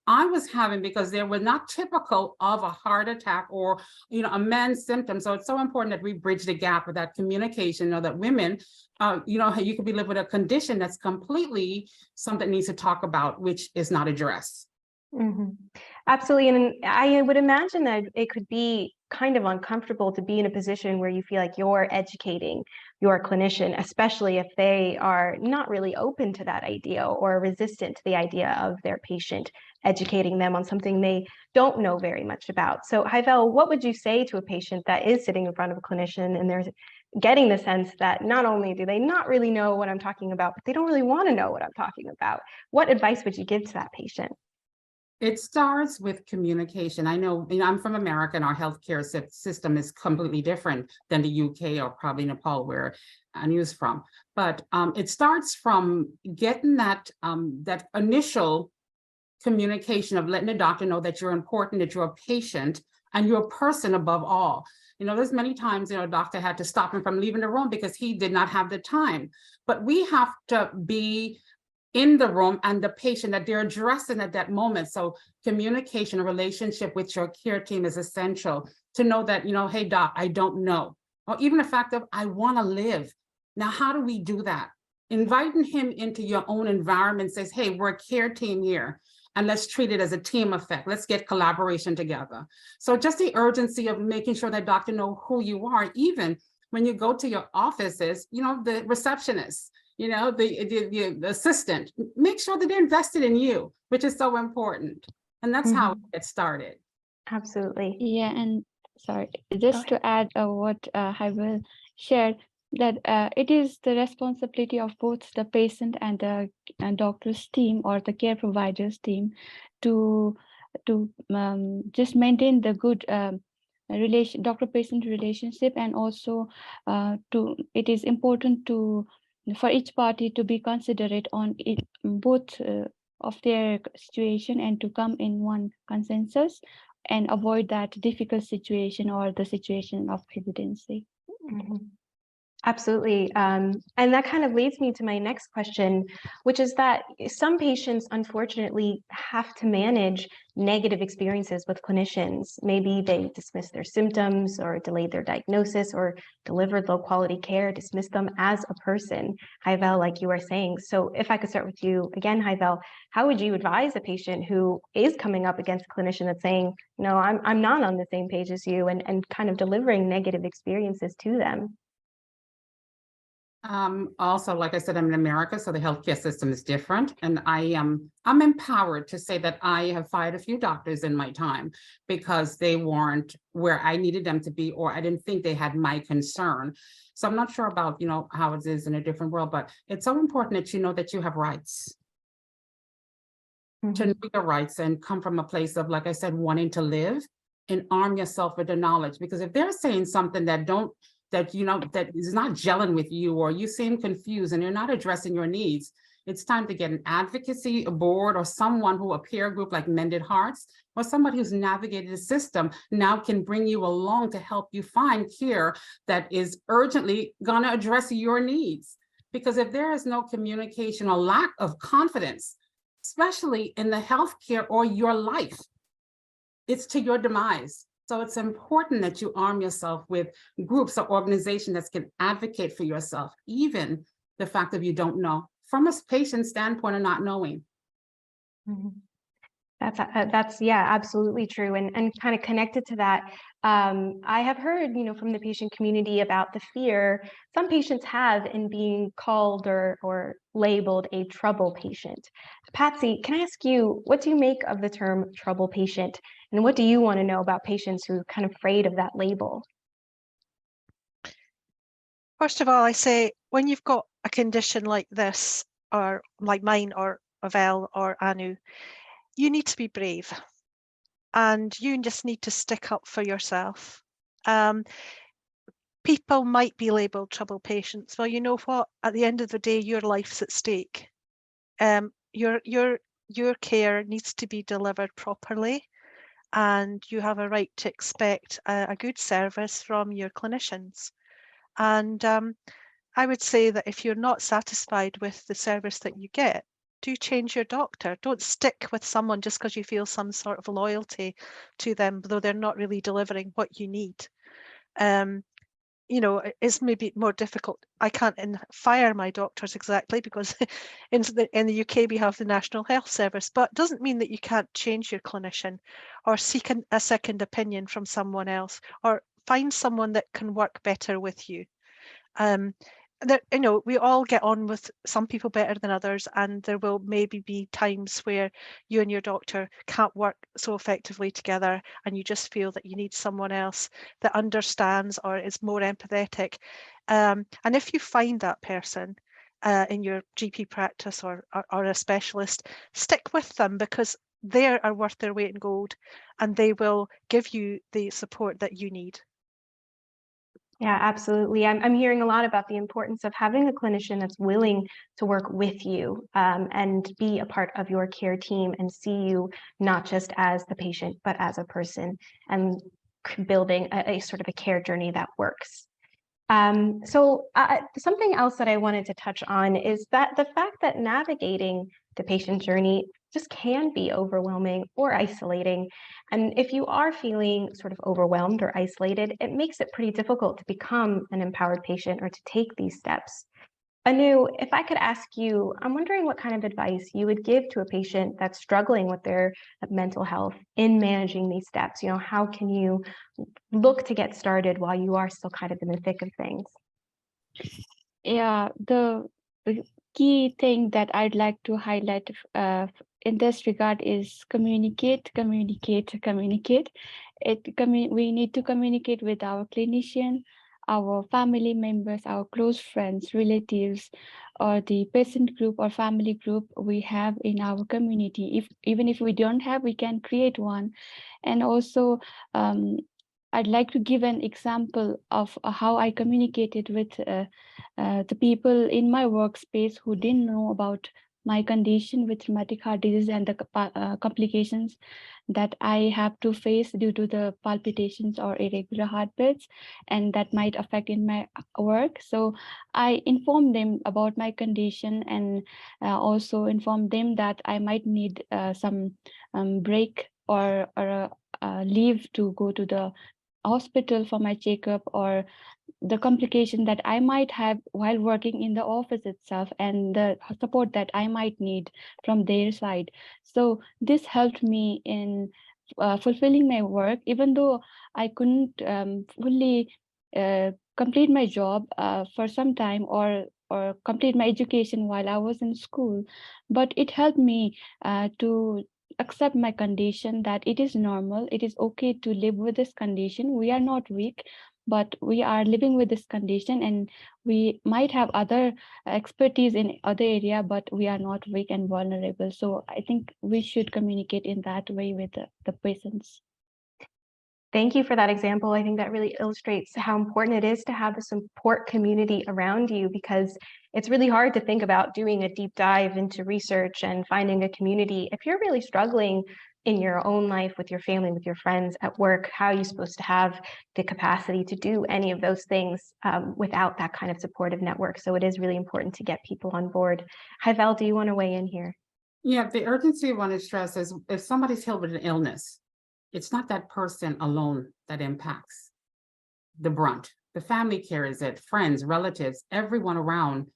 I was having, because they were not typical of a heart attack or, a man's symptom. So it's so important that we bridge the gap with that communication, that women, you could be living with a condition that's completely something that needs to talk about, which is not addressed. Mm-hmm. Absolutely. And I would imagine that it could be kind of uncomfortable to be in a position where you feel like you're educating your clinician, especially if they are not really open to that idea or resistant to the idea of their patient educating them on something they don't know very much about. So Hyvel, what would you say to a patient that is sitting in front of a clinician and they're getting the sense that not only do they not really know what I'm talking about, but they don't really want to know what I'm talking about? What advice would you give to that patient? It starts with communication. I know, I'm from America, and our healthcare system is completely different than the UK or probably Nepal, where Anu's from. But it starts from getting that initial communication of letting the doctor know that you're important, that you're a patient, and you're a person above all. There's many times, a doctor had to stop him from leaving the room because he did not have the time. But we have to be in the room and the patient that they're addressing at that moment. So communication, a relationship with your care team is essential to know that, hey, doc, I don't know. Or even the fact of, I want to live. Now, how do we do that? Inviting him into your own environment says, hey, we're a care team here, and let's treat it as a team effect. Let's get collaboration together. So just the urgency of making sure that doctor know who you are, even when you go to your offices, the receptionist, the assistant, make sure that they're invested in you, which is so important. And that's how it gets started. Absolutely. Yeah, and sorry, just to add what Hyvel shared, that it is the responsibility of both the patient and the doctor's team or the care provider's team to just maintain the good doctor-patient relationship, and also it is important for each party to be considerate on both of their situation and to come in one consensus and avoid that difficult situation or the situation of hesitancy. Mm-hmm. Absolutely. And that kind of leads me to my next question, which is that some patients unfortunately have to manage negative experiences with clinicians. Maybe they dismiss their symptoms or delayed their diagnosis or delivered low quality care, dismiss them as a person, Hyvel, like you were saying. So if I could start with you again, Hyvel, how would you advise a patient who is coming up against a clinician that's saying, no, I'm not on the same page as you, and kind of delivering negative experiences to them? Also, like I said, I'm in America, so the healthcare system is different. And I'm empowered to say that I have fired a few doctors in my time because they weren't where I needed them to be, or I didn't think they had my concern. So I'm not sure about, how it is in a different world, but it's so important that you know that you have rights. To know your rights and come from a place of, like I said, wanting to live, and arm yourself with the knowledge. Because if they're saying something that is not gelling with you, or you seem confused and you're not addressing your needs, it's time to get an advocacy board or someone a peer group like Mended Hearts, or somebody who's navigated the system now can bring you along to help you find care that is urgently going to address your needs. Because if there is no communication or lack of confidence, especially in the healthcare or your life, it's to your demise. So it's important that you arm yourself with groups or organizations that can advocate for yourself, even the fact that you don't know, from a patient standpoint of not knowing. That's yeah, absolutely true. And kind of connected to that, I have heard, from the patient community about the fear some patients have in being called or labeled a trouble patient. Patsy, can I ask you, what do you make of the term trouble patient? And what do you want to know about patients who are kind of afraid of that label? First of all, I say, when you've got a condition like this, or like mine, or Avel or Anu, you need to be brave, and you just need to stick up for yourself. People might be labeled trouble patients. Well, you know what? At the end of the day, your life's at stake. Your your care needs to be delivered properly, and you have a right to expect a good service from your clinicians. And I would say that if you're not satisfied with the service that you get, do change your doctor. Don't stick with someone just because you feel some sort of loyalty to them, though they're not really delivering what you need. You know, it's maybe more difficult. I can't fire my doctors exactly, because in the UK we have the National Health Service, but it doesn't mean that you can't change your clinician or seek a second opinion from someone else, or find someone that can work better with you. That, you know, we all get on with some people better than others, and there will maybe be times where you and your doctor can't work so effectively together, and you just feel that you need someone else that understands or is more empathetic. And if you find that person in your GP practice or a specialist, stick with them, because they are worth their weight in gold, and they will give you the support that you need. Yeah, absolutely. I'm hearing a lot about the importance of having a clinician that's willing to work with you and be a part of your care team and see you not just as the patient, but as a person, and building a sort of a care journey that works. Something else that I wanted to touch on is that the fact that navigating the patient journey just can be overwhelming or isolating. And if you are feeling sort of overwhelmed or isolated, it makes it pretty difficult to become an empowered patient or to take these steps. Anu, if I could ask you, I'm wondering what kind of advice you would give to a patient that's struggling with their mental health in managing these steps. You know, how can you look to get started while you are still kind of in the thick of things? Yeah, the key thing that I'd like to highlight in this regard is communicate. We need to communicate with our clinician, our family members, our close friends, relatives, or the patient group or family group we have in our community. Even if we don't have, we can create one. And also, I'd like to give an example of how I communicated with the people in my workspace who didn't know about my condition with rheumatic heart disease and the complications that I have to face due to the palpitations or irregular heartbeats, and that might affect in my work. So I informed them about my condition, and also informed them that I might need some break or leave to go to the hospital for my checkup, or the complication that I might have while working in the office itself, and the support that I might need from their side. So this helped me in fulfilling my work, even though I couldn't fully complete my job for some time, or complete my education while I was in school. But it helped me to accept my condition, that it is normal, it is okay to live with this condition. We are not weak, but we are living with this condition, and we might have other expertise in other area, but we are not weak and vulnerable. So I think we should communicate in that way with the patients. Thank you for that example. I think that really illustrates how important it is to have a support community around you, because it's really hard to think about doing a deep dive into research and finding a community. If you're really struggling in your own life, with your family, with your friends, at work, how are you supposed to have the capacity to do any of those things without that kind of supportive network? So it is really important to get people on board. Hyvel, do you want to weigh in here? Yeah, the urgency I want to stress is if somebody's hit with an illness, it's not that person alone that impacts the brunt. The family carries it, friends, relatives, everyone around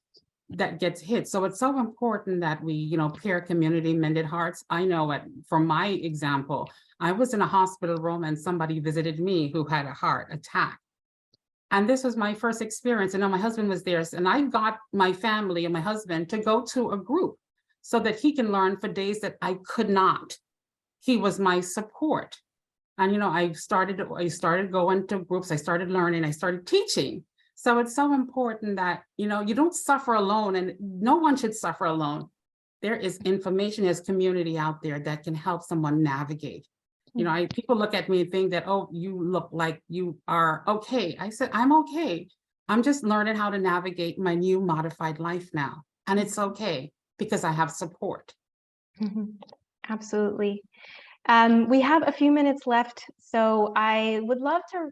that gets hit. So it's so important that we, peer community, Mended Hearts. I know it from my example. I was in a hospital room and somebody visited me who had a heart attack. And this was my first experience. And my husband was there. And I got my family and my husband to go to a group so that he can learn for days that I could not. He was my support. And, I started going to groups, I started learning, I started teaching. So it's so important that, you don't suffer alone, and no one should suffer alone. There is information, there's community out there that can help someone navigate. People look at me and think that, oh, you look like you are okay. I said, I'm okay. I'm just learning how to navigate my new modified life now. And it's okay because I have support. Mhm. Absolutely. We have a few minutes left, so I would love to,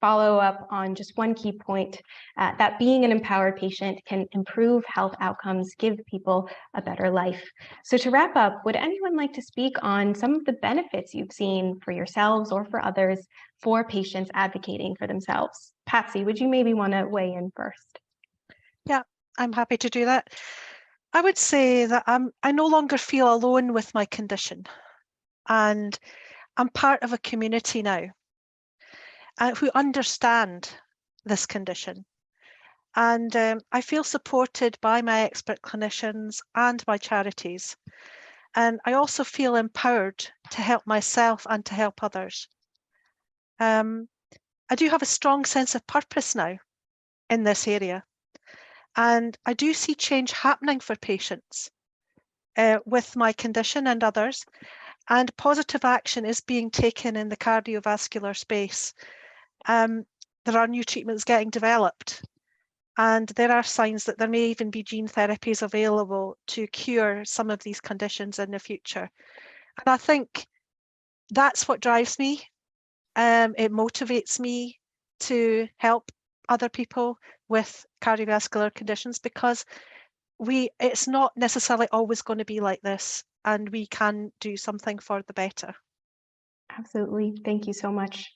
follow up on just one key point, that being an empowered patient can improve health outcomes, give people a better life. So to wrap up, would anyone like to speak on some of the benefits you've seen for yourselves or for others for patients advocating for themselves? Patsy, would you maybe want to weigh in first? Yeah, I'm happy to do that. I would say that I no longer feel alone with my condition, and I'm part of a community now who understand this condition. And I feel supported by my expert clinicians and my charities. And I also feel empowered to help myself and to help others. I do have a strong sense of purpose now in this area. And I do see change happening for patients with my condition and others. And positive action is being taken in the cardiovascular space. There are new treatments getting developed. And there are signs that there may even be gene therapies available to cure some of these conditions in the future. And I think that's what drives me. It motivates me to help other people with cardiovascular conditions, because it's not necessarily always going to be like this, and we can do something for the better. Absolutely. Thank you so much.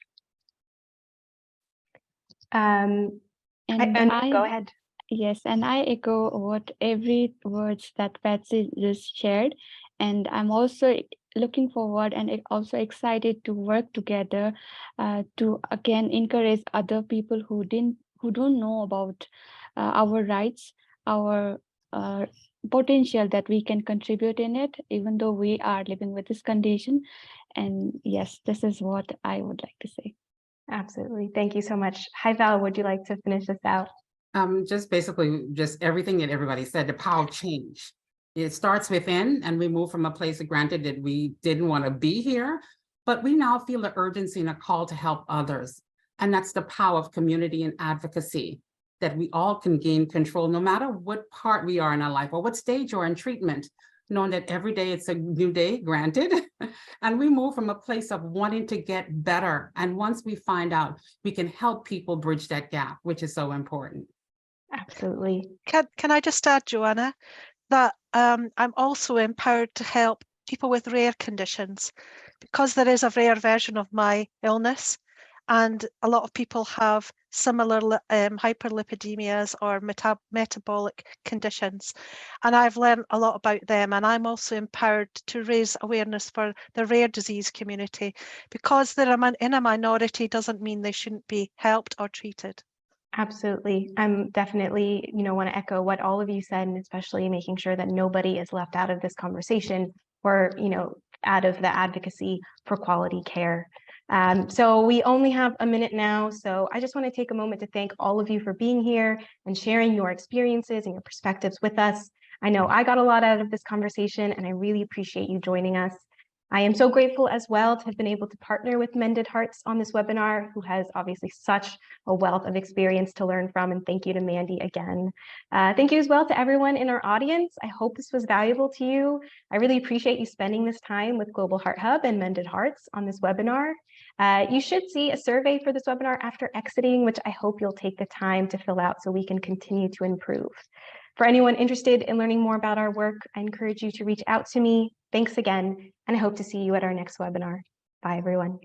And Go ahead. Yes, and I echo what every words that Patsy just shared. And I'm also looking forward and also excited to work together to again encourage other people who don't know about our rights, our potential that we can contribute in it, even though we are living with this condition. And yes, this is what I would like to say. Absolutely. Thank you so much. Hi, Val, would you like to finish this out? Just basically just everything that everybody said, the power of change. It starts within, and we move from a place of granted that we didn't want to be here, but we now feel the urgency and a call to help others. And that's the power of community and advocacy, that we all can gain control no matter what part we are in our life or what stage you're in treatment, knowing that every day it's a new day, granted, and we move from a place of wanting to get better. And once we find out, we can help people bridge that gap, which is so important. Absolutely. Can I just add, Joanna, that I'm also empowered to help people with rare conditions, because there is a rare version of my illness, and a lot of people have similar hyperlipidemias or metabolic conditions, and I've learned a lot about them. And I'm also empowered to raise awareness for the rare disease community, because they're in a minority doesn't mean they shouldn't be helped or treated. Absolutely. I'm definitely, want to echo what all of you said, and especially making sure that nobody is left out of this conversation or, out of the advocacy for quality care. So we only have a minute now. So I just want to take a moment to thank all of you for being here and sharing your experiences and your perspectives with us. I know I got a lot out of this conversation, and I really appreciate you joining us. I am so grateful as well to have been able to partner with Mended Hearts on this webinar, who has obviously such a wealth of experience to learn from. And thank you to Mandy again. Thank you as well to everyone in our audience. I hope this was valuable to you. I really appreciate you spending this time with Global Heart Hub and Mended Hearts on this webinar. You should see a survey for this webinar after exiting, which I hope you'll take the time to fill out so we can continue to improve. For anyone interested in learning more about our work, I encourage you to reach out to me. Thanks again, and I hope to see you at our next webinar. Bye, everyone.